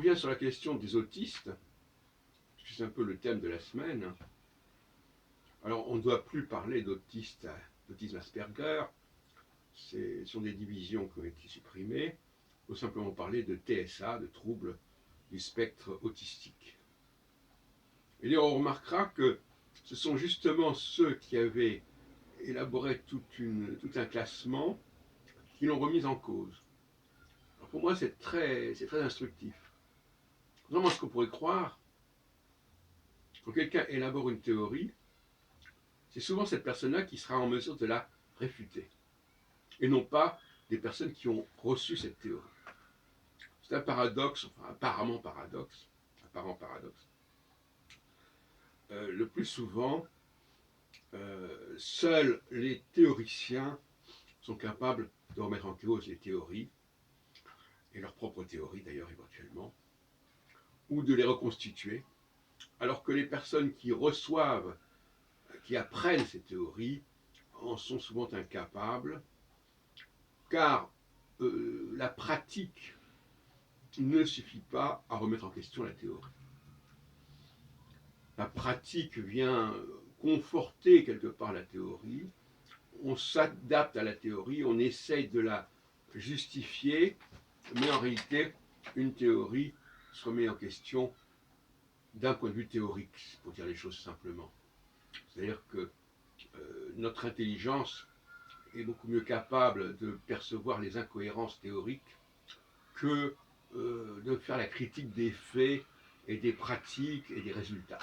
revient sur la question des autistes, c'est un peu le thème de la semaine. Alors, on ne doit plus parler d'autisme Asperger, ce sont des divisions qui ont été supprimées. Il faut simplement parler de TSA, de troubles du spectre autistique. Et là, on remarquera que ce sont justement ceux qui avaient élaboré tout un classement qui l'ont remis en cause. Alors pour moi, c'est très instructif. Contrairement à ce qu'on pourrait croire, quand quelqu'un élabore une théorie, c'est souvent cette personne-là qui sera en mesure de la réfuter, et non pas des personnes qui ont reçu cette théorie. C'est un paradoxe, enfin apparent paradoxe. Le plus souvent, seuls les théoriciens sont capables de remettre en cause les théories, et leurs propres théories d'ailleurs éventuellement, ou de les reconstituer, alors que les personnes qui reçoivent, qui apprennent ces théories, en sont souvent incapables, car la pratique ne suffit pas à remettre en question la théorie. La pratique vient conforter quelque part la théorie, on s'adapte à la théorie, on essaye de la justifier, mais en réalité, une théorie se remet en question d'un point de vue théorique, pour dire les choses simplement. C'est-à-dire que notre intelligence est beaucoup mieux capable de percevoir les incohérences théoriques que de faire la critique des faits et des pratiques et des résultats.